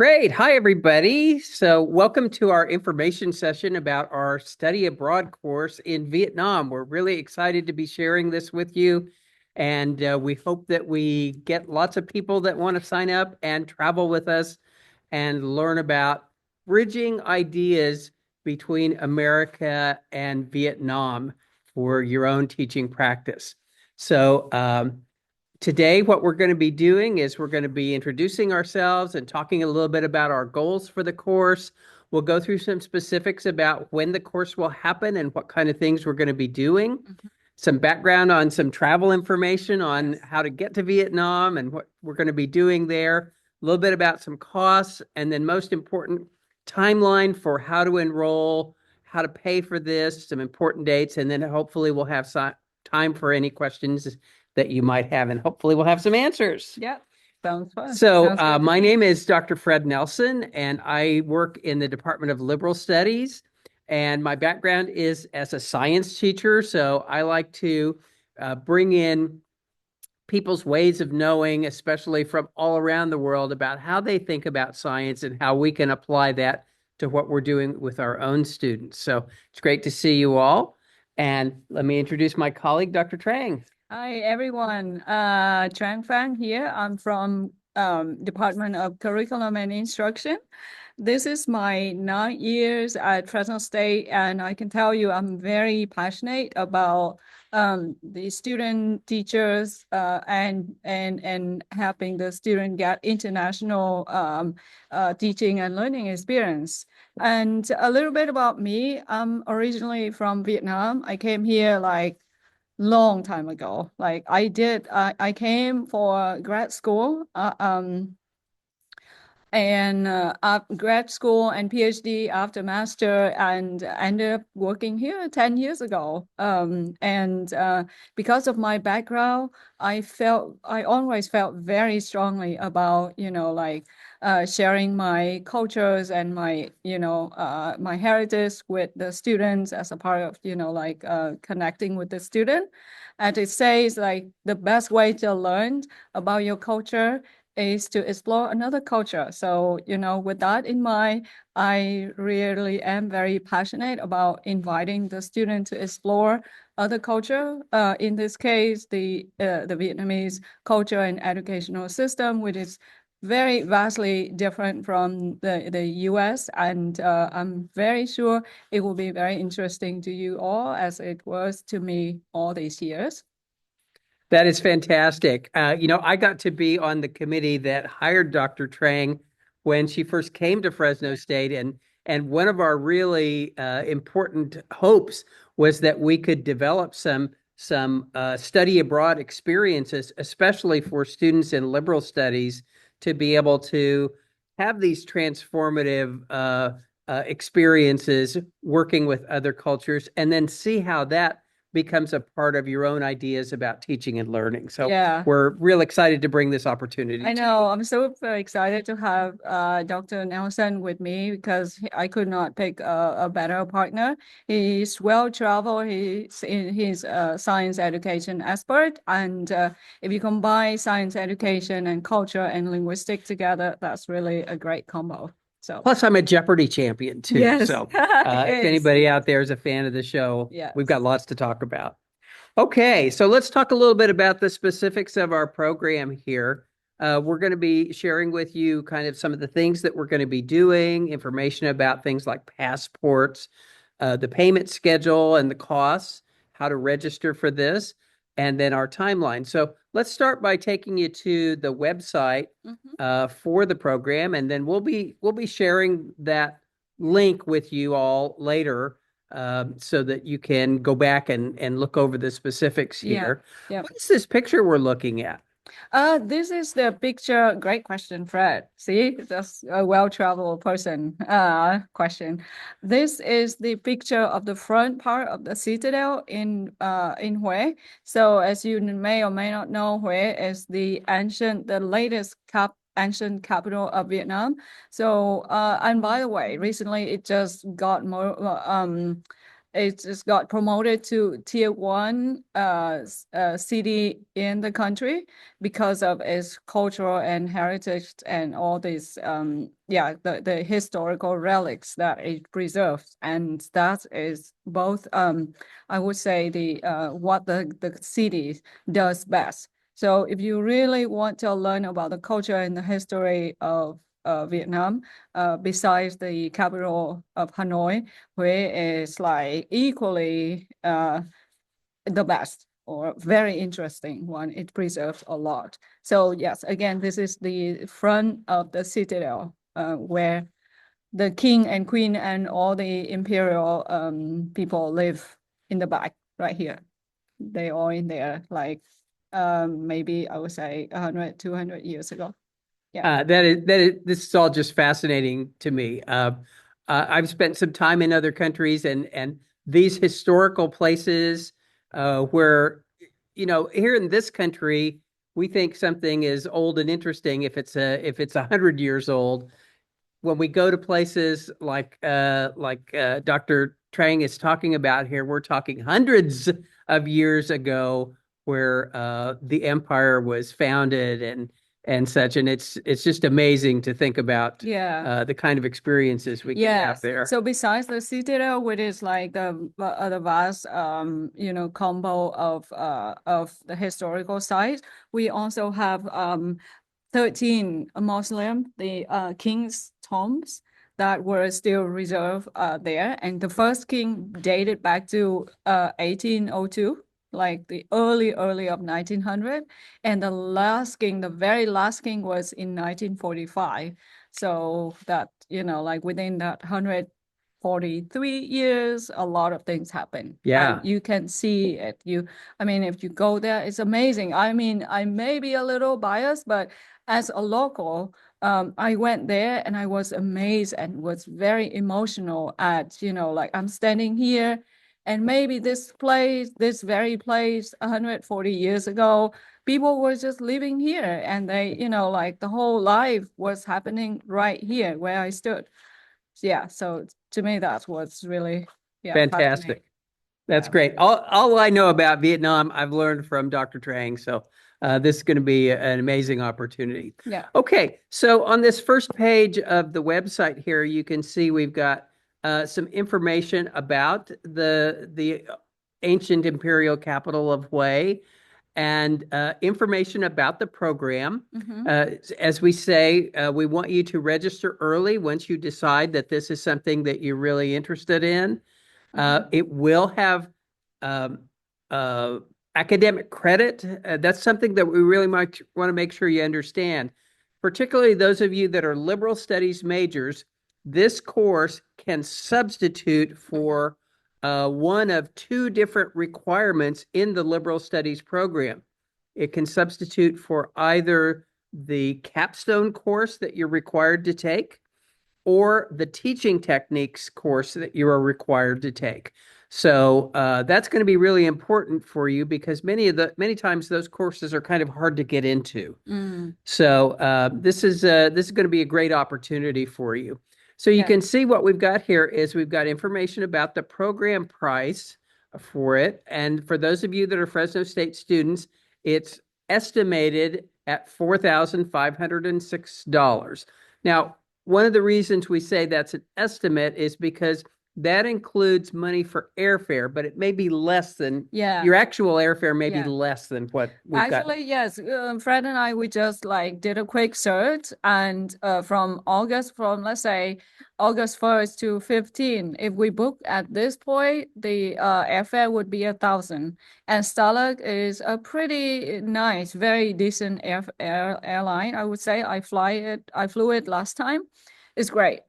Great. Hi, everybody. So, welcome to our information session about our study abroad course in Vietnam. We're really excited to be sharing this with you, and we hope that we get lots of people that want to sign up and travel with us and learn about bridging ideas between America and Vietnam for your own teaching practice. So, today, what we're going to be doing is we're going to be introducing ourselves and talking a little bit about our goals for the course. We'll go through some specifics about when the course will happen and what kind of things we're going to be doing. Some background on some travel information on how to get to Vietnam and what we're going to be doing there. A little bit about some costs, and then most important, timeline for how to enroll, how to pay for this, some important dates, and then hopefully we'll have time for any questions that you might have, and hopefully we'll have some answers. Yeah, sounds fun. So, Sounds good. my name is Dr. Fred Nelson, and I work in the Department of Liberal Studies. And my background is as a science teacher. So, I like to bring in people's ways of knowing, especially from all around the world, about how they think about science and how we can apply that to what we're doing with our own students. So, it's great to see you all. And let me introduce my colleague, Dr. Trang. Hi, everyone. Trang Phan here. I'm from Department of Curriculum and Instruction. This is my 9 years at Fresno State, and I can tell you I'm very passionate about the student teachers and helping the student get international teaching and learning experience. And a little bit about me, I'm originally from Vietnam. I came here like long time ago. Like I came for grad school, grad school and PhD after master, and ended up working here 10 years ago. Because of my background, I always felt very strongly about, sharing my cultures and my heritage with the students as a part of, connecting with the student. And it says like the best way to learn about your culture is to explore another culture. So, with that in mind, I really am very passionate about inviting the student to explore other culture. In this case, the Vietnamese culture and educational system, which is very vastly different from the US. And I'm very sure it will be very interesting to you all as it was to me all these years. That is fantastic. I got to be on the committee that hired Dr. Trang when she first came to Fresno State, and one of our really important hopes was that we could develop some study abroad experiences, especially for students in liberal studies, to be able to have these transformative experiences working with other cultures, and then see how that becomes a part of your own ideas about teaching and learning. So Yeah. we're real excited to bring this opportunity I to know. I'm so excited to have Dr. Nelson with me because I could not pick a better partner. He's well traveled. He's a science education expert, and if you combine science education and culture and linguistics together, that's really a great combo. So Plus, I'm a Jeopardy champion too. yes, So if it is. anybody out there is a fan of the show, we've Yes. got lots to talk about. Okay, so let's talk a little bit about the specifics of our program here. We're going to be sharing with you kind of some of the things that we're going to be doing, information about things like passports, the payment schedule and the costs, how to register for this, and then our timeline. So let's start by taking you to the website for the program, and then we'll be sharing that link with you all later, so that you can go back and look over the specifics Yeah. here. Yeah. What is this picture we're looking at? This is the picture. Great question, Fred. See, that's a well-traveled person question. This is the picture of the front part of the citadel in Hue. So as you may or may not know, Hue is the latest ancient capital of Vietnam. So and by the way, recently it just got more it just got promoted to tier one city in the country because of its cultural and heritage and all these the historical relics that it preserves. And that is both I would say the what the city does best. So if you really want to learn about the culture and the history of Vietnam, besides the capital of Hanoi, where is like equally the best or very interesting one. It preserves a lot. So yes, again, this is the front of the citadel where the king and queen and all the imperial people live in the back right here. They all in there like maybe I would say 100, 200 years ago. Yeah. This is all just fascinating to me. I've spent some time in other countries, and these historical places where, here in this country, we think something is old and interesting if it's 100 years old. When we go to places like Dr. Trang is talking about here, we're talking hundreds of years ago where the empire was founded and such, and it's just amazing to think about Yeah. the kind of experiences we can have Yes. there. So besides the citadel, which is like the vast combo of the historical sites, we also have 13 mausoleum, the king's tombs that were still reserved there. And the first king dated back to 1802, like the early of 1900. And the very last king was in 1945. So that, like within that 143 years, a lot of things happen. And Yeah, you can see it. I mean, if you go there, it's amazing. I mean, I may be a little biased, but as a local, I went there and I was amazed and was very emotional at, like I'm standing here and maybe this very place 140 years ago, people were just living here and they, like the whole life was happening right here where I stood. Yeah. So to me, that's what's really, yeah, fascinating. fantastic. That's Yeah. great. All I know about Vietnam, I've learned from Dr. Trang. So this is going to be an amazing opportunity. Yeah. Okay, so on this first page of the website here, you can see we've got some information about the ancient imperial capital of Hue and information about the program. Mm-hmm. As we say, we want you to register early once you decide that this is something that you're really interested in. Mm-hmm. It will have um, uh, academic credit. That's something that we really might want to make sure you understand. Particularly those of you that are liberal studies majors, this course can substitute Mm-hmm. for one of two different requirements in the liberal studies program. It can substitute for either the capstone course that you're required to take, or the teaching techniques course that you are required to take. So that's going to be really important for you because many times those courses are kind of hard to get into. Mm. So this is going to be a great opportunity for you. So you Yeah. can see what we've got here is we've got information about the program price for it, and for those of you that are Fresno State students, it's estimated at $4,506. Now, one of the reasons we say that's an estimate is because that includes money for airfare, but it may be less than Yeah. your actual airfare may be Yeah. less than what we've got. Actually, yes. Fred and I, we just like did a quick search, and from let's say August 1st to 15, if we book at this point, the airfare would be 1,000. And Starlux is a pretty nice, very decent airline, I would say. I flew it last time. It's great.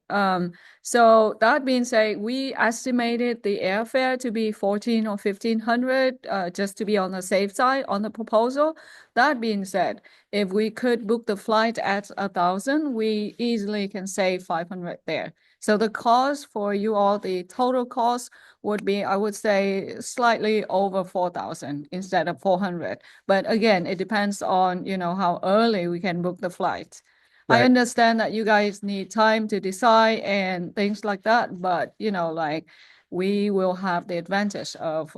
So that being said, we estimated the airfare to be 14 or 1,500, just to be on the safe side on the proposal. That being said, if we could book the flight at 1,000, we easily can save 500 there. So the cost for you all, the total cost would be, I would say, slightly over 4,000 instead of 400. But again, it depends on, how early we can book the flight. I Right. understand that you guys need time to decide and things like that, but like we will have the advantage of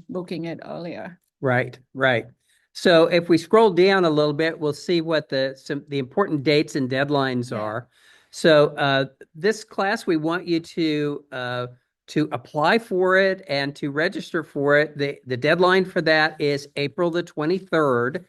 booking it earlier. Right, right. So if we scroll down a little bit, we'll see what the important dates and deadlines Yeah. are. So this class, we want you to apply for it and to register for it. The deadline for that is April the 23rd.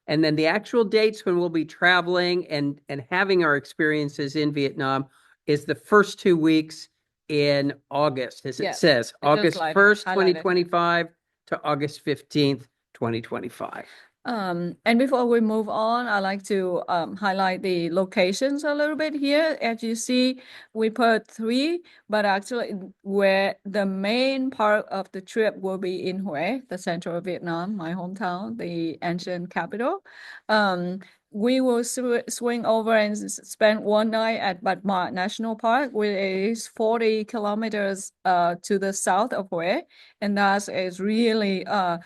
And then the actual dates when we'll be traveling and having our experiences in Vietnam is the first 2 weeks in August, as it Yes. says, It just August like 1st, highlighted here. 2025 to August 15th, 2025. And before we move on, I'd like to highlight the locations a little bit here. As you see, we put three, but actually where the main part of the trip will be in Hue, the central of Vietnam, my hometown, the ancient capital. Um, we will swing over and spend one night at Bat Ma National Park, which is 40 kilometers to the south of Hue. And that is really a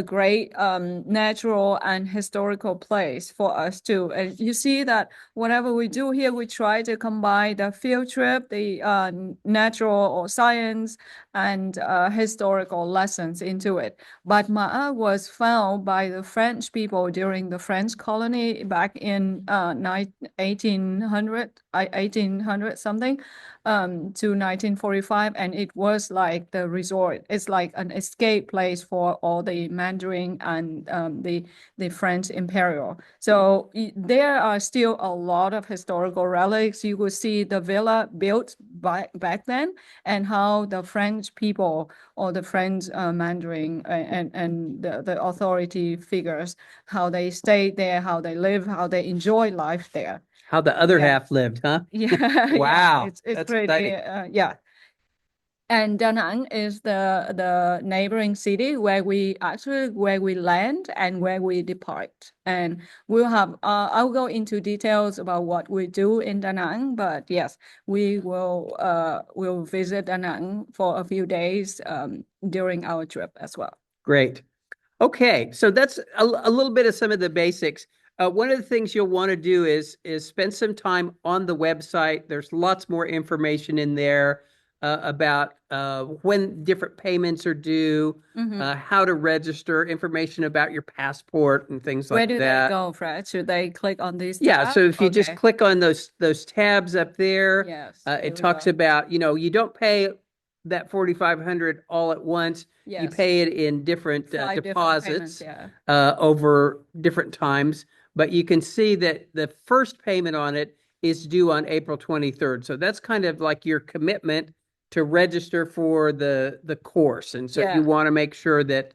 great natural and historical place for us too. And you see that whatever we do here, we try to combine the field trip, the natural or science and historical lessons into it. But Ma'a was found by the French people during the French colony back in 1800 something to 1945, and it was like the resort. It's like an escape place for all the Mandarin and the French imperial. So there are still a lot of historical relics. You will see the villa built back then, and how the French people or the French Mandarin and the authority figures, how they stayed there, how they live, how they enjoy life there. How the other Yeah. half lived, huh? Yeah, yeah, Wow, it's that's pretty, exciting. yeah. And Da Nang is the neighboring city where we land and where we depart. And we'll have I'll go into details about what we do in Da Nang, but yes, we'll visit Da Nang for a few days during our trip as well. Great. Okay, so that's a little bit of some of the basics. One of the things you'll want to do is spend some time on the website. There's lots more information in there about when different payments are due, Hmm. how to register, information about your passport and things Where like do they that. go, Fred? Should they click on this Yeah, tab? so if you just Okay. click on those tabs up there, Yes, here it we talks go. about, you don't pay that 4,500 all at once. You Yes, pay it in different five different payments. deposits Yeah. over different times, but you can see that the first payment on it is due on April 23rd. So that's kind of like your commitment to register for the course. And so you Yeah. want to make sure that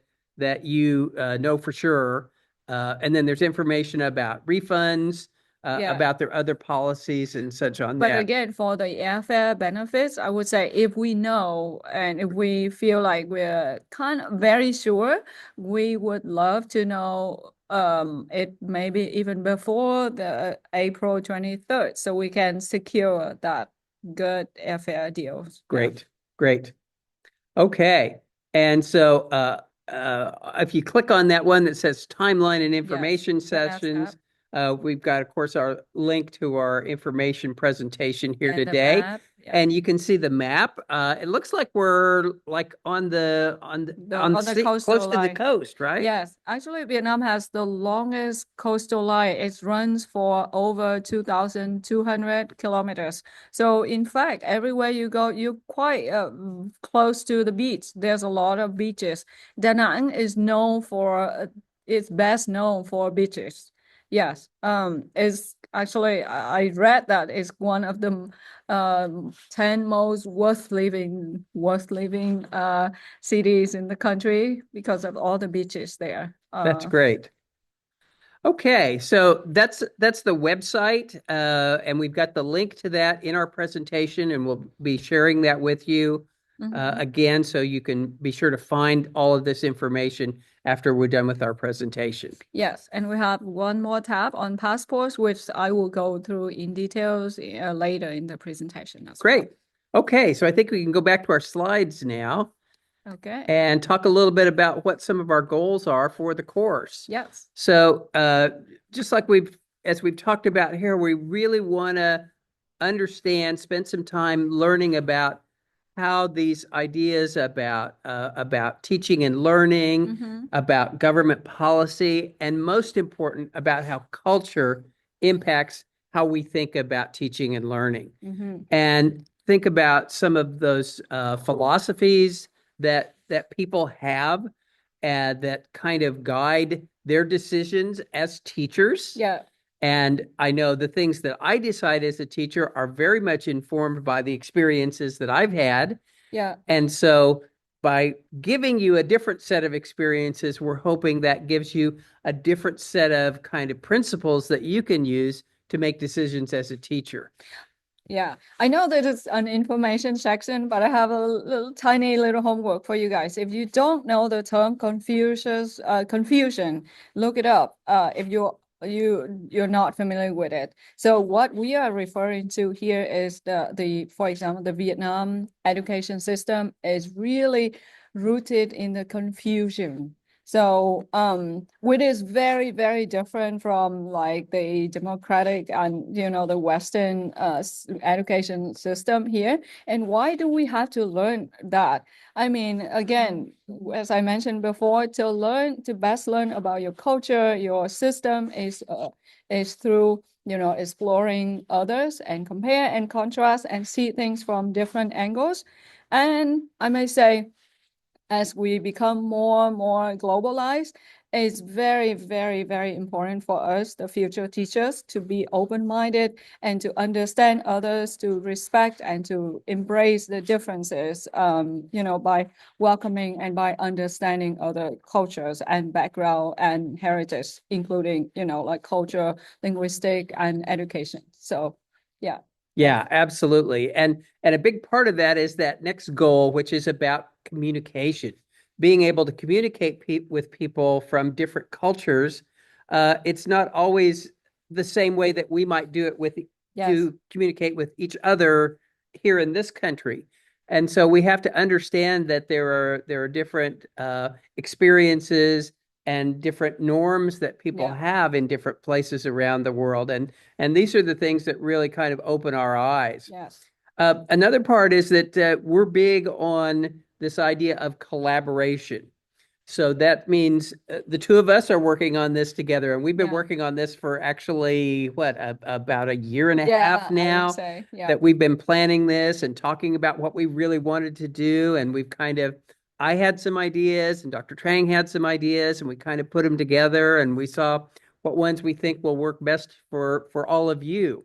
you know for sure. And then there's information about refunds, Yeah. about their other policies and such on But that. again, for the airfare benefits, I would say if we know and if we feel like we're kind of very sure, we would love to know it maybe even before the April 23rd, so we can secure that good airfare deals. Yeah. Great, great. Okay. And so if you click on that one that says timeline and Yes. information The last tab sessions, we've got, of course, our link to our information presentation here and the today. map. Yeah. And you can see the map. It looks like we're like on On the sea, close coastal to the line. coast, right? Yes, actually, Vietnam has the longest coastal line. It runs for over 2,200 kilometers. So, in fact, everywhere you go, you're quite close to the beach. There's a lot of beaches. Da Nang is known for, it's best known for beaches. Yes, it's actually, I read that it's one of the 10 most worth living cities in the country because of all the beaches there. That's great. Okay, so that's the website, and we've got the link to that in our presentation, and we'll be sharing that with you Mhm. again, so you can be sure to find all of this information after we're done with our presentation. Yes, and we have one more tab on passports, which I will go through in details later in the presentation as well. Great. Okay, so I think we can go back to our slides now Okay. and talk a little bit about what some of our goals are for the course. Yes. So, just like as we've talked about here, we really want to understand, spend some time learning about how these ideas about teaching and learning, Mm-hmm. about government policy, and most important, about how culture impacts how we think about teaching and learning. Mm-hmm. And think about some of those philosophies that people have that kind of guide their decisions as teachers. Yeah. And I know the things that I decide as a teacher are very much informed by the experiences that I've had. Yeah. And so by giving you a different set of experiences, we're hoping that gives you a different set of kind of principles that you can use to make decisions as a teacher. Yeah, I know that it's an information section, but I have a little tiny little homework for you guys. If you don't know the term confusion, look it up. If you're not familiar with it. So what we are referring to here is the for example, the Vietnam education system is really rooted in the confusion. So, which is very, very different from like the democratic and the Western education system here. And why do we have to learn that? I mean, again, as I mentioned before, to best learn about your culture, your system is through exploring others and compare and contrast and see things from different angles. And I may say, as we become more and more globalized, it's very, very, very important for us, the future teachers, to be open-minded and to understand others, to respect and to embrace the differences, by welcoming and by understanding other cultures and background and heritage, including, like culture, linguistic, and education. So, yeah. Yeah, absolutely. And a big part of that is that next goal, which is about communication, being able to communicate with people from different cultures. It's not always the same way that we might do it with Yes. to communicate with each other here in this country. And so we have to understand that there are different experiences and different norms that people Yeah. have in different places around the world. And these are the things that really kind of open our eyes. Yes. Another part is that we're big on this idea of collaboration. So that means the two of us are working on this together, and we've been Yeah. working on this for actually about a year and a half Yeah, I would now say, yeah. that we've been planning this and talking about what we really wanted to do. And we've kind of, I had some ideas, and Dr. Trang had some ideas, and we kind of put them together, and we saw what ones we think will work best for all of you.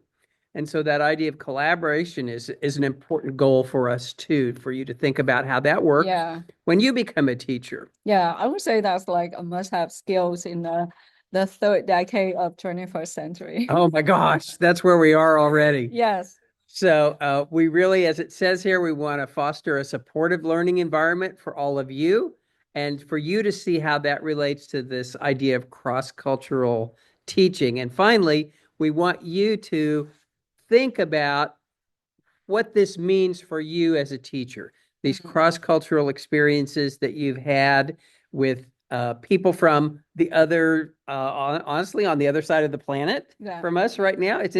And so that idea of collaboration is an important goal for us too, for you to think about how that works Yeah. when you become a teacher. Yeah, I would say that's like a must-have skills in the third decade of 21st century. Oh my gosh, that's where we are already. Yes. So we really, as it says here, we want to foster a supportive learning environment for all of you and for you to see how that relates to this idea of cross-cultural teaching. And finally, we want you to think about what this means for you as a teacher, these Mhm. cross-cultural experiences that you've had with people from the other, honestly, on the other side of the planet Yeah. from us right now. Yeah. Is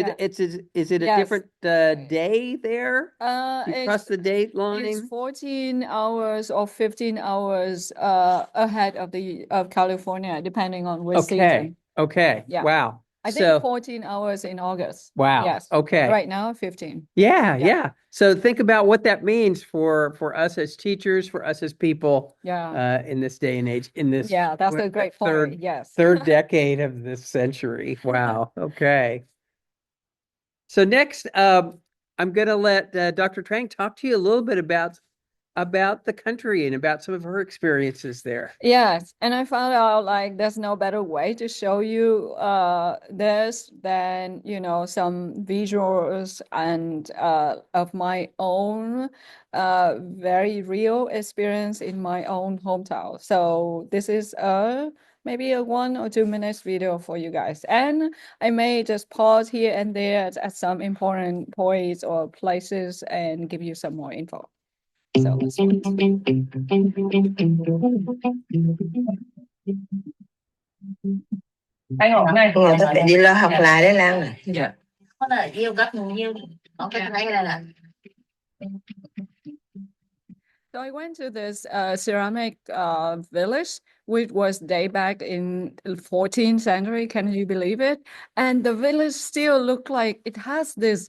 it a Yes. different day there? You It's cross the date it's line? 14 hours or 15 hours ahead of California, depending on which Okay. season. Okay. Yeah. Wow. I think So, 14 hours in August. wow. Yes. Okay. Right now, 15. Yeah, Yeah. yeah. So think about what that means for us as teachers, for us as people Yeah. in this day and age, in this Yeah, that's a great point. third Yes. third decade of this century. Wow. Okay. So next, I'm going to let Dr. Trang talk to you a little bit about the country and about some of her experiences there. Yes, and I found out like there's no better way to show you this than some visuals and of my own very real experience in my own hometown. So this is maybe a 1 or 2 minutes video for you guys, and I may just pause here and there at some important points or places and give you some more info. So let's wait. Anh hỏi ngay người ta phải đi lo học lại đấy Lan này. Dạ. Có là yêu các người yêu. Có cái này là So I went to this ceramic village, which was day back in the 14th century. Can you believe it? And the village still look like it has this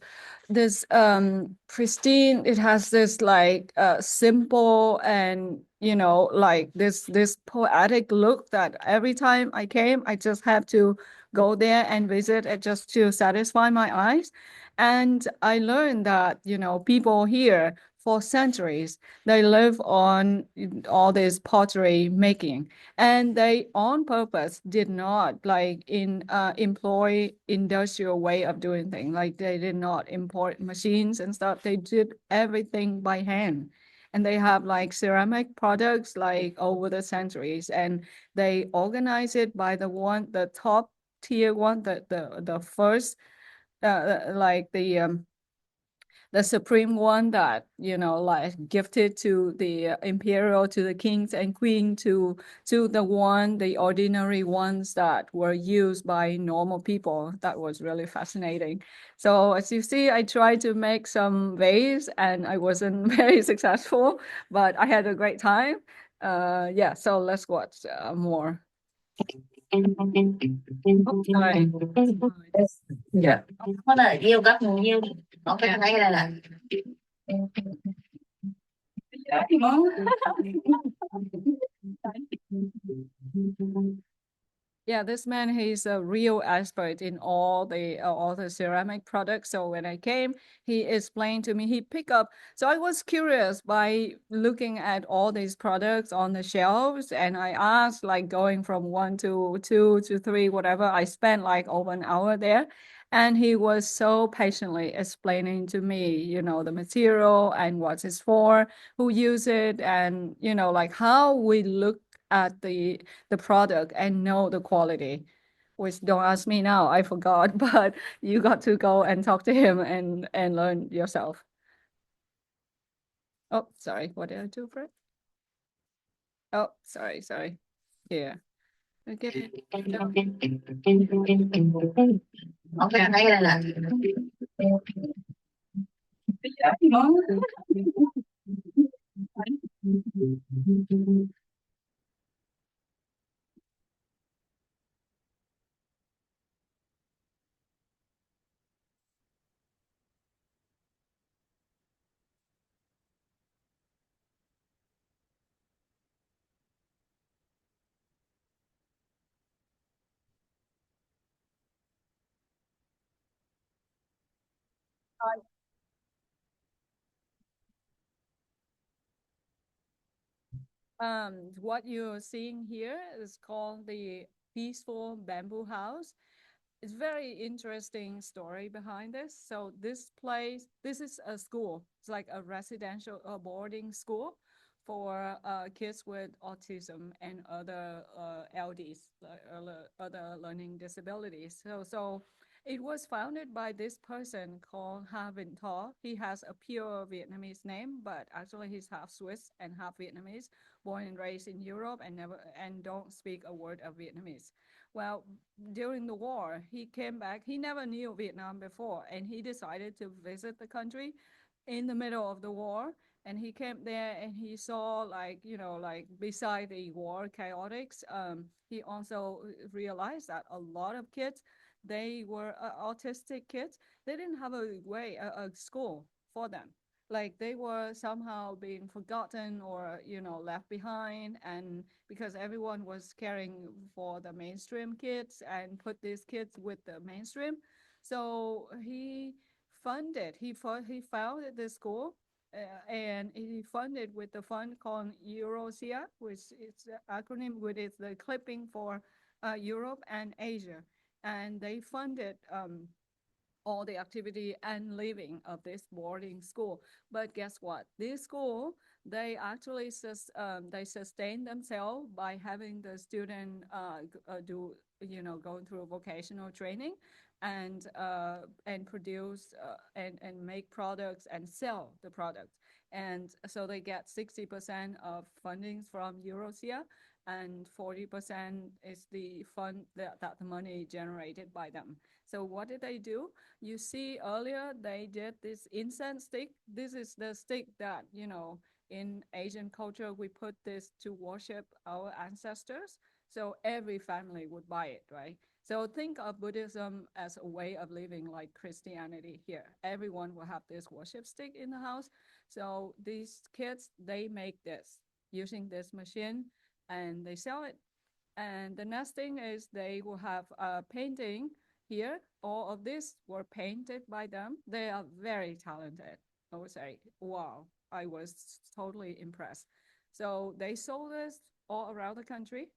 pristine. It has this like simple and like this poetic look that every time I came, I just have to go there and visit it just to satisfy my eyes. And I learned that people here for centuries they live on all this pottery making, and they on purpose did not like employ industrial way of doing things. Like they did not import machines and stuff. They did everything by hand. And they have like ceramic products like over the centuries, and they organize it by the top tier one, the first like the supreme one that like gifted to the imperial, to the kings and queen, to the ordinary ones that were used by normal people. That was really fascinating. So as you see, I tried to make some vase and I wasn't very successful, but I had a great time. Yeah, so let's watch more. Oh, sorry. Dạ. Có là yêu các mùa yêu. Ok, thấy cái đây là. Yeah, this man, he's a real expert in all the ceramic products. So when I came, he explained to me, he picked up. So I was curious by looking at all these products on the shelves, and I asked, like going from one to two to three, whatever. I spent like over an hour there. And he was so patiently explaining to me, the material and what it's for, who use it, and like how we look at the product and know the quality. Which don't ask me now, I forgot, but you got to go and talk to him and learn yourself. Oh, sorry, what did I do for it? Oh, sorry. Yeah. Okay. Ok, thấy cái đây là. What you're seeing here is called the Peaceful Bamboo House. It's very interesting story behind this. So this is a school. It's like a residential boarding school for kids with autism and other LDs, other learning disabilities. So it was founded by this person called Ha Vinh Tho. He has a pure Vietnamese name, but actually he's half Swiss and half Vietnamese, born and raised in Europe and don't speak a word of Vietnamese. Well, during the war, he came back. He never knew Vietnam before, and he decided to visit the country in the middle of the war. And he came there and he saw, like, like beside the war chaotics, he also realized that a lot of kids, they were autistic kids. They didn't have a school for them. Like they were somehow being forgotten or left behind, and because everyone was caring for the mainstream kids and put these kids with the mainstream. So he founded this school, and he funded with the fund called Eurosia, which is the acronym, which is the clipping for Europe and Asia. And they funded all the activity and living of this boarding school. But guess what? This school, they actually they sustain themselves by having the student do going through vocational training and produce and make products and sell the products. And so they get 60% of fundings from Eurosia, and 40% is the fund that the money generated by them. So what did they do? You see earlier they did this incense stick. This is the stick that in Asian culture, we put this to worship our ancestors. So every family would buy it, right? So think of Buddhism as a way of living like Christianity here. Everyone will have this worship stick in the house. So these kids, they make this using this machine and they sell it. And the next thing is they will have a painting here. All of these were painted by them. They are very talented. I would say, wow, I was totally impressed. So they sold this all around the country.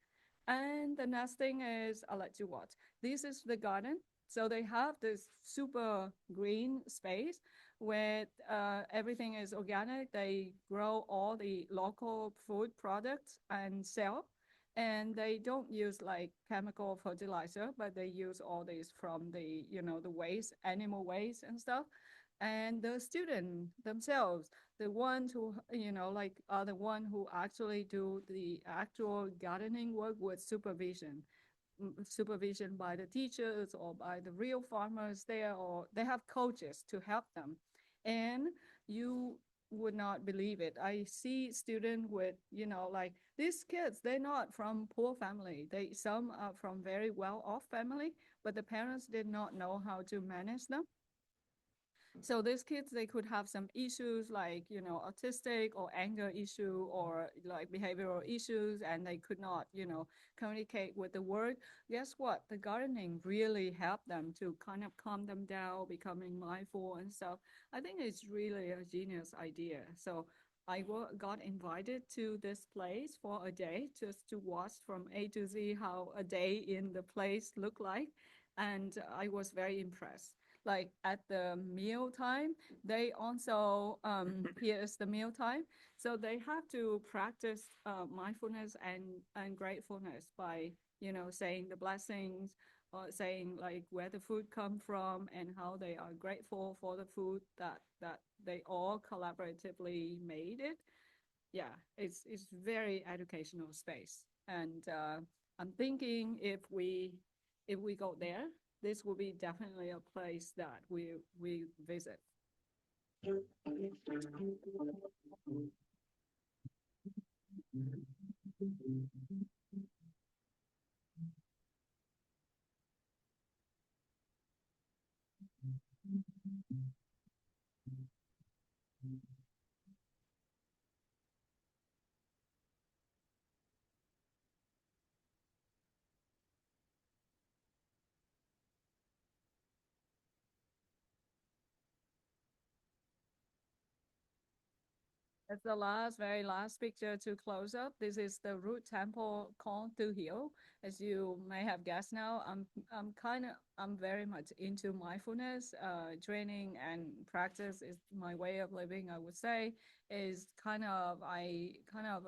And the next thing is, I'll let you watch. This is the garden. So they have this super green space where everything is organic. They grow all the local food products and sell, and they don't use like chemical fertilizer, but they use all these from the the waste, animal waste and stuff. And the student themselves, the ones who like are the one who actually do the actual gardening work with supervision by the teachers or by the real farmers there, or they have coaches to help them. And you would not believe it. I see students with, like these kids, they're not from poor family. Some are from very well off family, but the parents did not know how to manage them. So these kids, they could have some issues like, autistic or anger issue or like behavioral issues, and they could not, communicate with the word. Guess what? The gardening really helped them to kind of calm them down, becoming mindful and stuff. I think it's really a genius idea. So I got invited to this place for a day just to watch from A to Z how a day in the place looked like. And I was very impressed. Like at the meal time, they also here's the meal time, so they have to practice mindfulness and gratefulness by saying the blessings, or saying like where the food come from and how they are grateful for the food that they all collaboratively made it. Yeah, it's very educational space. And I'm thinking if we go there, this will be definitely a place that we visit. That's the very last picture to close up. This is the root temple called Tu Hill. As you may have guessed now, I'm very much into mindfulness. Training and practice is my way of living, I would say. Is kind of I kind of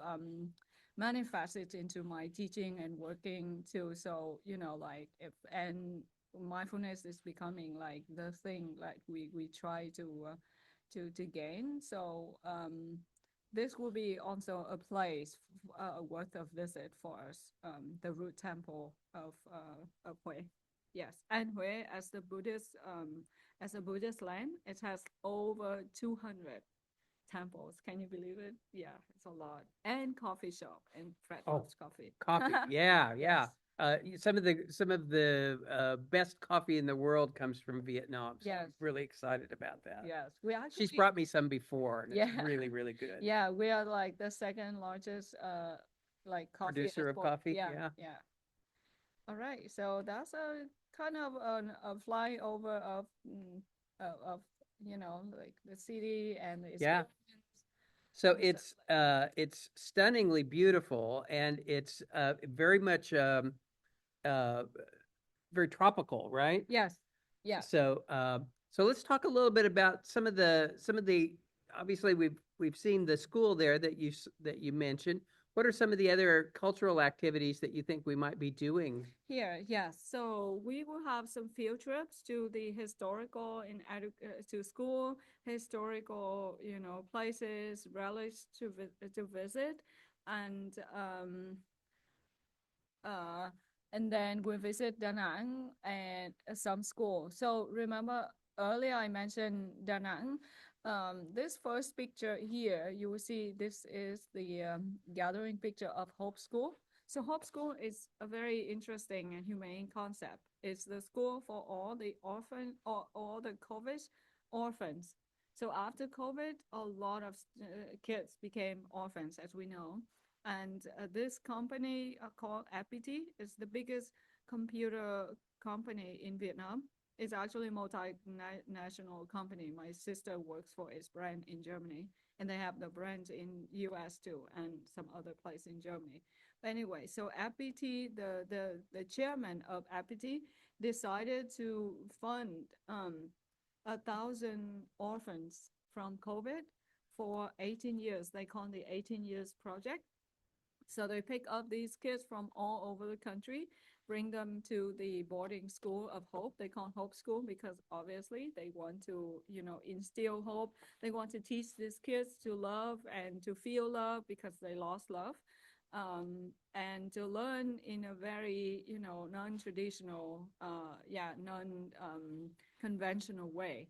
manifest it into my teaching and working too. So, like if and mindfulness is becoming like the thing like we try to gain. So this will be also a place worth of visit for us, the root temple of Hue. Yes, and Hue as a Buddhist land, it has over 200 temples. Can you believe it? Yeah, it's a lot. And coffee shop, and Fred Oh, loves coffee. coffee. Yeah, yeah. Yes. Some of the best coffee in the world comes from Vietnam. So I'm Yes. really excited about that. Yes, we She's actually, brought me some before, and it's yeah, really, really good. yeah, we are like the second largest like coffee Producer of export. coffee. Yeah, Yeah. yeah. All right, so that's a kind of a flyover of like the city and the Yeah. experience So and stuff it's like that. it's stunningly beautiful, and it's very much uh very tropical, right? Yes, yeah. So let's talk a little bit about some of the obviously we've seen the school there that you mentioned. What are some of the other cultural activities that you think we might be doing? Here, yes. So we will have some field trips to the historical to school, historical, places, relics to visit, and uh, and then we visit Da Nang and some school. So remember earlier I mentioned Da Nang. This first picture here, you will see this is the gathering picture of Hope School. So Hope School is a very interesting and humane concept. It's the school for all the orphan or all the COVID orphans. So after COVID, a lot of kids became orphans, as we know. And this company called APT is the biggest computer company in Vietnam. It's actually a multinational company. My sister works for its brand in Germany, and they have the brands in US too, and some other place in Germany. But anyway, so APT, the chairman of APT, decided to fund 1,000 orphans from COVID for 18 years. They call it the 18 years project. So they pick up these kids from all over the country, bring them to the boarding school of hope. They call Hope School because obviously they want to, instill hope. They want to teach these kids to love and to feel love because they lost love. And to learn in a very, non-traditional, non-conventional way,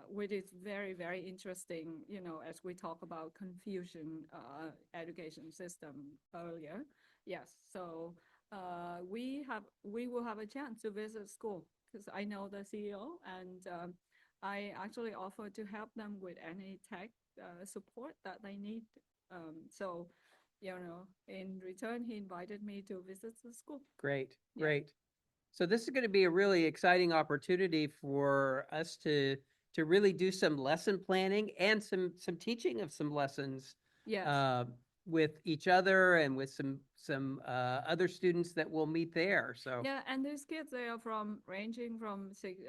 which is very, very interesting, as we talk about Confucian education system earlier. Yes, so we will have a chance to visit school because I know the CEO, and I actually offer to help them with any tech support that they need. So, in return, he invited me to visit the school. Great, Yeah. great. So this is going to be a really exciting opportunity for us to really do some lesson planning and some teaching of some lessons Yes. with each other and with some other students that we'll meet there. So Yeah, and these kids, they are ranging from 6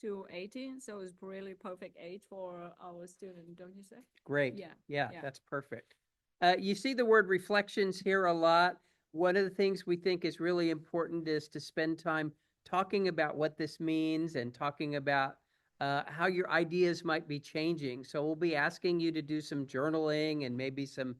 to 18, so it's really perfect age for our student, don't you say? great. Yeah, Yeah, yeah. that's perfect. You see the word reflections here a lot. One of the things we think is really important is to spend time talking about what this means and talking about how your ideas might be changing. So we'll be asking you to do some journaling and maybe some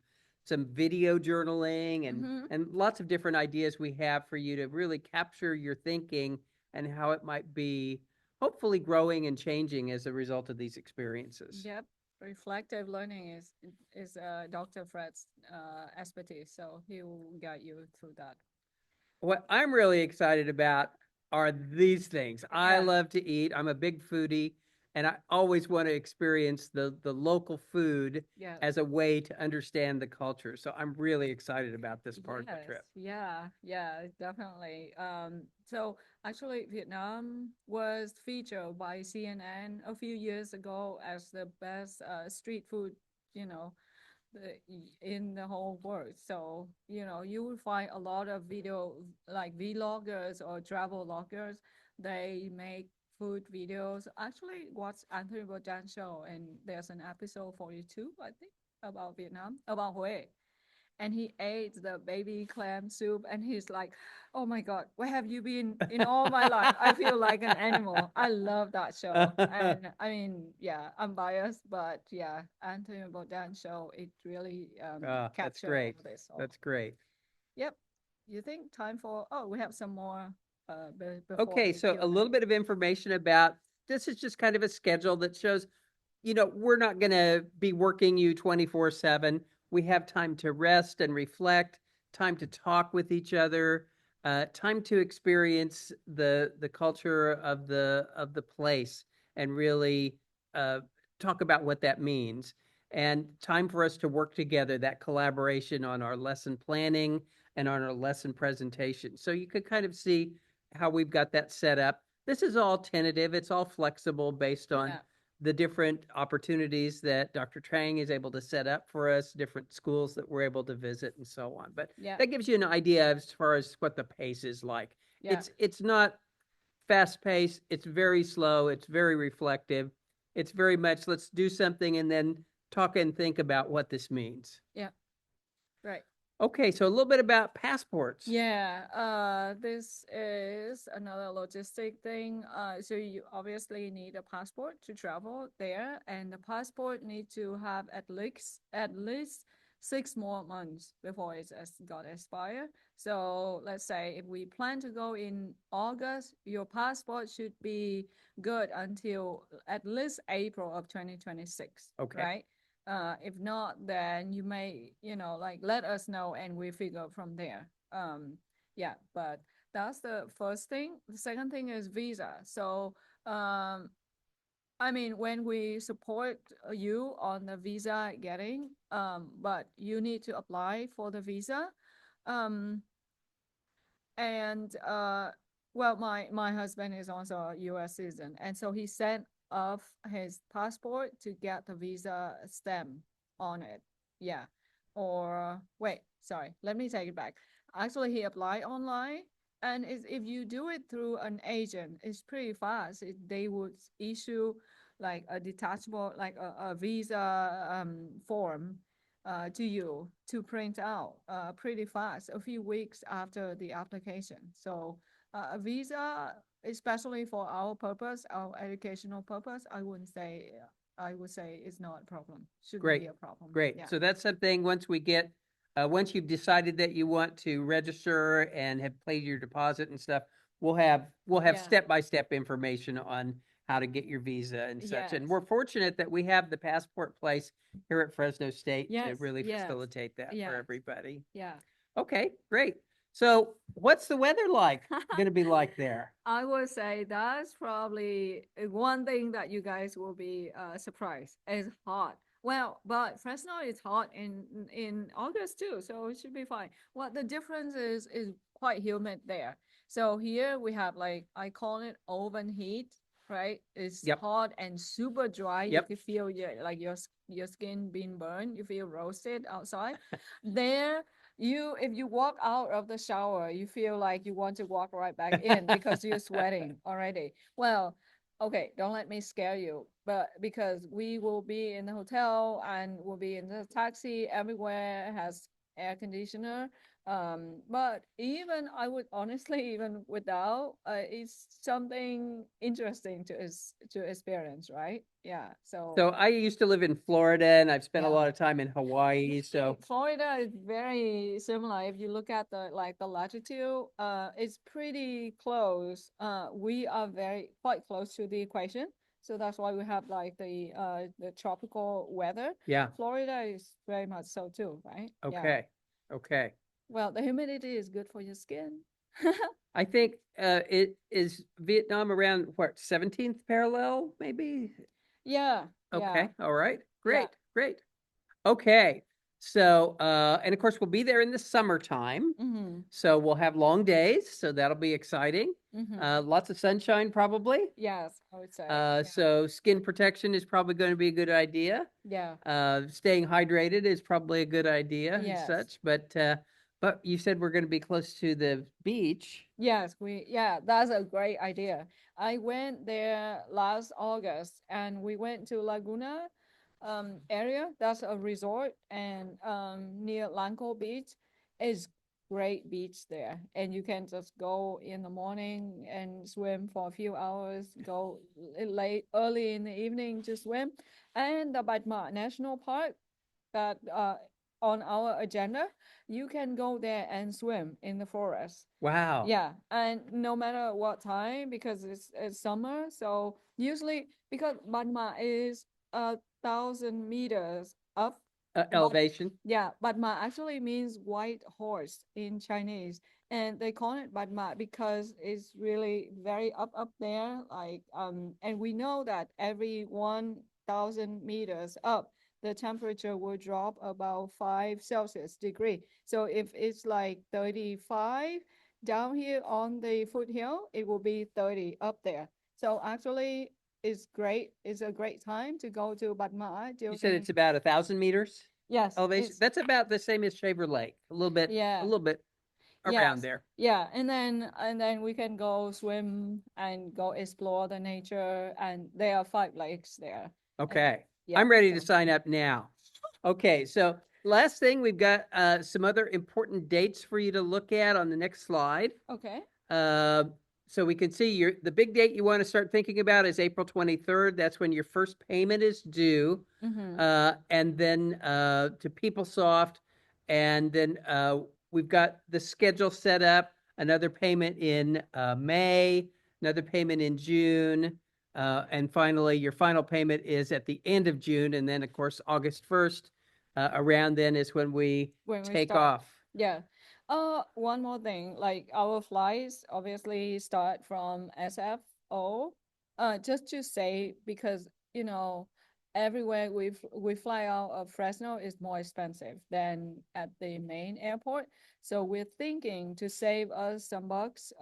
video journaling and lots of different ideas we have for you to really capture your thinking and how it might be hopefully growing and changing as a result of these experiences. Yep. Reflective learning is Dr. Fred's expertise, so he will guide you through that. What I'm really excited about are these things. I Yeah. love to eat. I'm a big foodie, and I always want to experience the local food Yes. as a way to understand the culture. So I'm really excited about this part of the Yes, trip. yeah, definitely. So actually, Vietnam was featured by CNN a few years ago as the best street food, you know, in the whole world. So, you will find a lot of video like vloggers or travel loggers. They make food videos. Actually, watch Anthony Bourdain show, and there's an episode 42, I think, about Vietnam, about Hue, and he ate the baby clam soup, and he's like, oh my god, where have you been in all my life? I feel like an animal. I love that show. And I mean, yeah, I'm biased, but yeah, Anthony Bourdain show, it really That's captured great. all this all. That's great. Yep. You think time for, oh, we have some more before Okay, the so a Q&A. little bit of information about this is just kind of a schedule that shows, we're not going to be working you 24/7. We have time to rest and reflect, time to talk with each other, time to experience the culture of the place and really talk about what that means. And time for us to work together, that collaboration on our lesson planning and on our lesson presentation. So you could kind of see how we've got that set up. This is all tentative, it's all flexible based on Yeah. the different opportunities that Dr. Trang is able to set up for us, different schools that we're able to visit and so on. But Yeah. that gives you an idea as far as what the pace is like. Yeah. It's not fast paced, it's very slow, it's very reflective. It's very much let's do something and then talk and think about what this means. Yeah. Right. Okay, so a little bit about passports. Yeah, this is another logistic thing. So you obviously need a passport to travel there, and the passport need to have at least 6 more months before it's got expired. So let's say if we plan to go in August, your passport should be good until at least April of 2026, Okay. right? If not, then you may, like let us know and we figure from there. Yeah, but that's the first thing. The second thing is visa. So, I mean, when we support you on the visa getting, but you need to apply for the visa. Um, and well, my husband is also a U.S. citizen, and so he sent off his passport to get the visa stamp on it. Yeah. Or wait, sorry, let me take it back. Actually, he applied online, and if you do it through an agent, it's pretty fast. They would issue like a detachable, like a visa form to you to print out pretty fast, a few weeks after the application. So a visa, especially for our purpose, our educational purpose, I would say is not a problem. Shouldn't be Great. a problem. Great. Yeah. So that's something once you've decided that you want to register and have paid your deposit and stuff, we'll have Yeah. step-by-step information on how to get your visa and such. And Yes. we're fortunate that we have the passport place here at Fresno State to Yes. really Yes. facilitate that for Yes. everybody. Yeah. Okay, great. So what's the weather like going to be like there? I would say that's probably one thing that you guys will be surprised. It's hot. Well, but Fresno is hot in August too, so it should be fine. What the difference is quite humid there. So here we have like I call it oven heat, right? It's Yep. hot and super dry. You Yep. can feel your skin being burned. You feel roasted outside. There if you walk out of the shower, you feel like you want to walk right back in because you're sweating already. Well, okay, don't let me scare you, but because we will be in the hotel and we'll be in the taxi, everywhere has air conditioner. But even I would honestly, even without, it's something interesting to experience, right? Yeah. So I used to live in Florida and I've spent a Yeah. lot of time in Hawaii. So Florida is very similar. If you look at the latitude, it's pretty close. We are very quite close to the equation, so that's why we have like the tropical weather. yeah. Florida is very much so too, right? Yeah. Okay. Okay. Well, the humidity is good for your skin. I think it is Vietnam around what 17th parallel, maybe? Yeah. Yeah. Okay. All right. Yeah. Great. Great. Okay. So and of course we'll be there in the summertime. Mm-hmm. So we'll have long days, so that'll be exciting. Mm-hmm. Lots of sunshine probably. Yes, I would say. Yeah. So skin protection is probably going to be a good idea. Yeah. Staying hydrated is probably a good idea and Yes. such, but you said we're going to be close to the beach. Yes, that's a great idea. I went there last August and we went to Laguna area. That's a resort and near Lanco Beach is great beach there. And you can just go in the morning and swim for a few hours, go late early in the evening to swim. And the Batma National Park that on our agenda, you can go there and swim in the forest. Wow. Yeah, and no matter what time, because it's summer, so usually because Batma is 1,000 meters up. Elevation. Yeah, Batma actually means white horse in Chinese, and they call it Batma because it's really very up there. And we know that every 1,000 meters up, the temperature will drop about 5 Celsius degree. So if it's like 35 down here on the foothill, it will be 30 up there. So actually, it's great. It's a great time to go to Batma You said during. it's about 1,000 meters Yes, elevation. That's about the same as Shaver Lake. A yeah, little bit around yes, there. yeah, and then we can go swim and go explore the nature, and there are 5 lakes there. Okay. Yeah, I'm ready to so sign up now. Okay, so last thing, we've got some other important dates for you to look at on the next slide. okay. Uh, so we can see the big date you want to start thinking about is April 23rd. That's when your first payment is due. And then to PeopleSoft. And then we've got the schedule set up, another payment in May, another payment in June. And finally, your final payment is at the end of June. And then, of course, August 1st, around then is when we take start. off. Yeah. One more thing, like our flights obviously start from SFO. Just to say, because everywhere we fly out of Fresno is more expensive than at the main airport. So we're thinking to save us some bucks,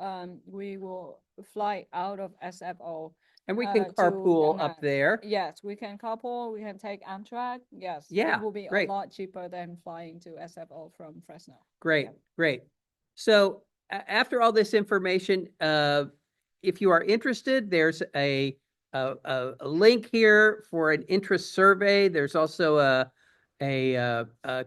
we will fly out of SFO. And we can to carpool Yan'an. up there. Yes, we can carpool, we can take Amtrak. Yes, Yeah, it will be great. a lot cheaper than flying to SFO from Fresno. Great, Yeah. great. So after all this information, if you are interested, there's a link here for an interest survey. There's also a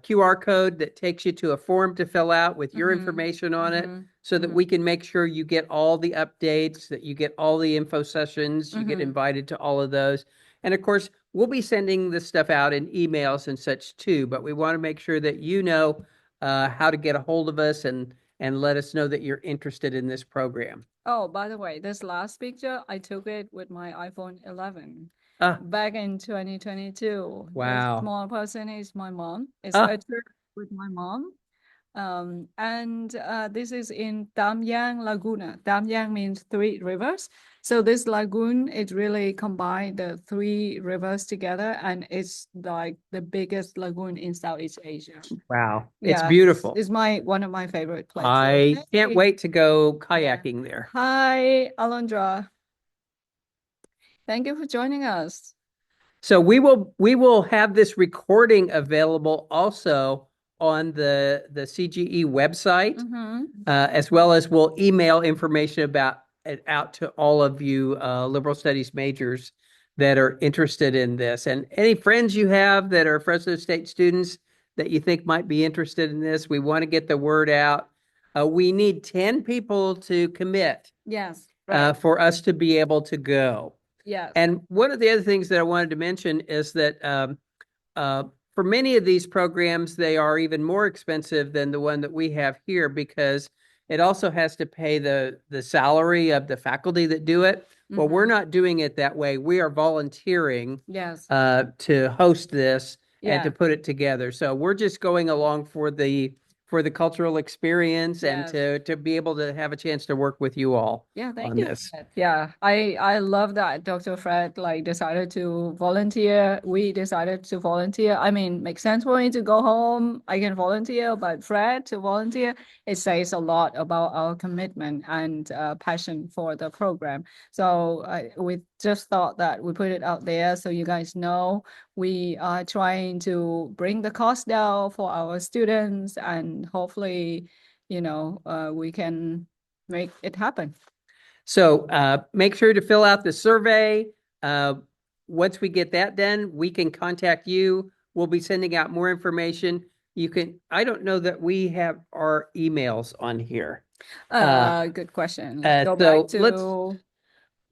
QR code that takes you to a form to fill out with your information on it, so that we can make sure you get all the updates, that you get all the info sessions, you get invited to all of those. And of course, we'll be sending this stuff out in emails and such too, but we want to make sure that you know how to get a hold of us and let us know that you're interested in this program. Oh, by the way, this last picture, I took it with my iPhone 11 Ah, back in 2022. This wow. small person is my mom. It's Ah. a trip with my mom. And this is in Damyang Laguna. Damyang means three rivers. So this lagoon, it really combined the three rivers together, and it's like the biggest lagoon in Southeast Asia. Wow. It's Yeah, beautiful. it's one of my favorite places. I can't Hey. wait to go kayaking there. Hi, Alondra. Thank you for joining us. So we will have this recording available also on the CGE website, as well as we'll email information about it out to all of you liberal studies majors that are interested in this. And any friends you have that are Fresno State students that you think might be interested in this, we want to get the word out. We need 10 people to commit. Yes. Right. For us to be able to go. Yes. And one of the other things that I wanted to mention is that for many of these programs, they are even more expensive than the one that we have here, because it also has to pay the salary of the faculty that do it. Well, we're not doing it that way. We are volunteering Yes. to host this and to Yeah. put it together. So we're just going along for the cultural experience and Yes. to be able to have a chance to work with you all Yeah, thank on you. this. Yeah, I love that Dr. Fred like decided to volunteer. We decided to volunteer. I mean, makes sense for me to go home. I can volunteer, but Fred to volunteer, it says a lot about our commitment and passion for the program. So we just thought that we put it out there so you guys know we are trying to bring the cost down for our students, and hopefully, we can make it happen. So make sure to fill out the survey. Once we get that done, we can contact you. We'll be sending out more information. I don't know that we have our emails on here. Good question. Let's go So back to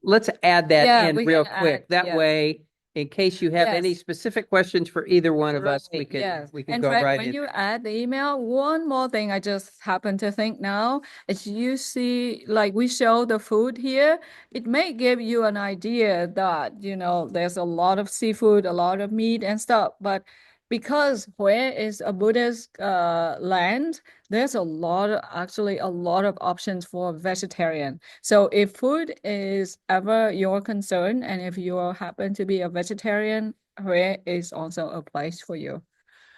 let's add that Yeah, in we real can quick. add, That yeah. way, in case you have any Yes. specific questions for either one of us, we Right, could yes. we could And go Fred, right when in. you add the email, one more thing I just happen to think now is you see, like we show the food here, it may give you an idea that, there's a lot of seafood, a lot of meat and stuff, but because where is a Buddhist land, there's actually a lot of options for vegetarian. So if food is ever your concern, and if you happen to be a vegetarian, where is also a place for you.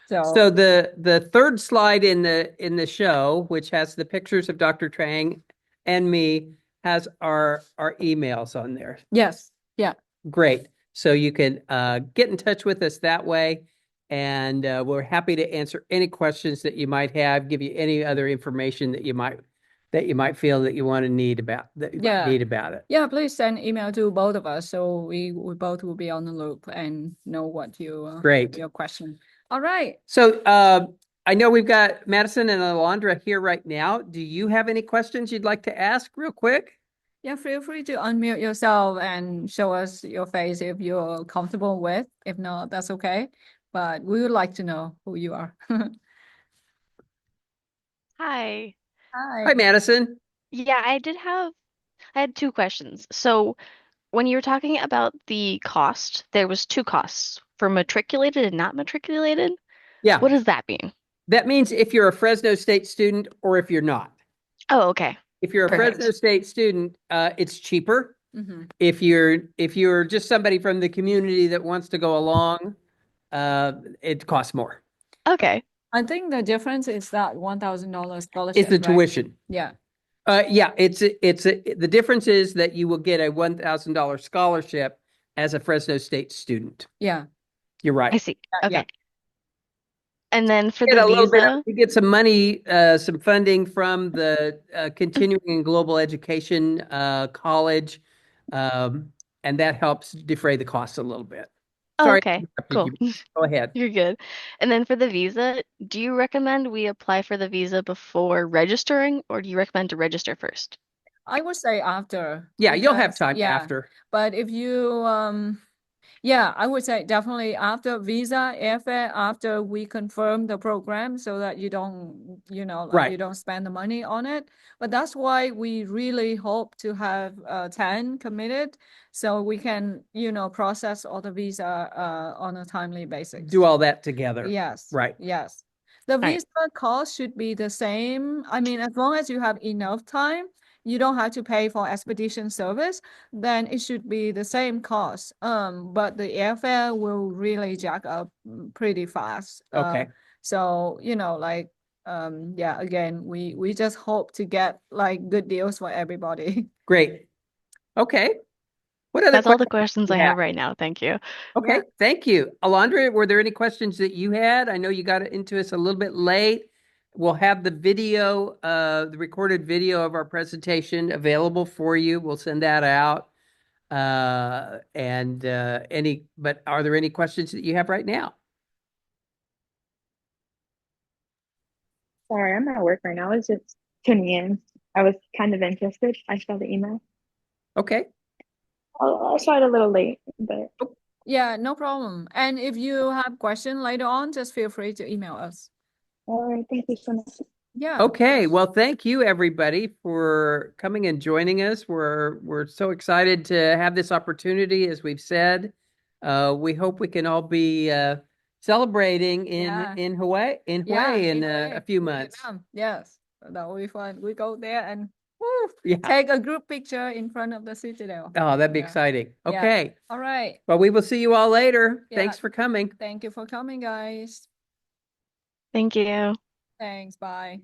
So the third slide in the show, which has the pictures of Dr. Trang and me, has our emails on there. Yes. Yeah. Great. So you can get in touch with us that way, and we're happy to answer any questions that you might have, give you any other information that you might feel that you want to need about it. Yeah, please send email to both of us so we both will be on the loop and know what Great. your question. All right. So I know we've got Madison and Alondra here right now. Do you have any questions you'd like to ask real quick? Yeah, feel free to unmute yourself and show us your face if you're comfortable with. If not, that's okay. But we would like to know who you are. Hi. Hi. Hi, Madison. Yeah, I had two questions. So when you were talking about the cost, there was two costs for matriculated and not matriculated. Yeah, What does that mean? that means if you're a Fresno State student or if you're not. Oh, okay. If you're a Fresno Perfect. State student, it's cheaper. Mm-hmm. If you're just somebody from the community that wants to go along, it costs more. Okay. I think the difference is that $1,000 It's scholarship, the right? tuition. Yeah. Yeah, the difference is that you will get a $1,000 scholarship as a Fresno State student. Yeah. You're I right. see. Yeah. Okay. And then for Get the a little bit visa, you get some money, some funding from the Continuing and Global Education College, and that helps defray the costs a little bit. oh, Sorry, I okay. interrupted Cool. you. Go ahead. You're good. And then for the visa, do you recommend we apply for the visa before registering, or do you recommend to register first? I would say after. Yeah, you'll have Because, time yeah. after. But if you yeah, I would say definitely after visa, airfare, after we confirm the program so that you don't, like Right. you don't spend the money on it. But that's why we really hope to have 10 committed so we can, process all the visa on a timely basis. Do all that together. Yes. Right. Yes. The right. visa cost should be the same. I mean, as long as you have enough time, you don't have to pay for expedition service, then it should be the same cost. But the airfare will really jack up pretty fast. Okay. So, yeah, again, we just hope to get like good deals for everybody. Great. Okay. What other That's all the questions questions do I you have? have right now. Thank you. Okay, Yeah. thank you. Alondra, were there any questions that you had? I know you got into us a little bit late. We'll have the video, the recorded video of our presentation available for you. We'll send that out. But are there any questions that you have right now? Sorry, I'm at work right now. I was just tuning in. I was kind of interested. I saw the email. Okay, I saw it a little late, but Yeah, no problem. And if you have question later on, just feel free to email us. all right. Thank you so much. Yeah. okay. Well, thank you everybody for coming and joining us. We're so excited to have this opportunity, as we've said. We hope we can all be celebrating Yeah. in Hawaii Yeah, in Hawaii, a few months. Vietnam. Yes, that will be fun. We go there and woo, Yeah. take a group picture in front of the citadel. Oh, that'd be Yeah. exciting. Yeah. Okay. All right. Well, we will see you all later. Yeah. Thanks for coming. Thank you for coming, guys. Thank you. Thanks. Bye.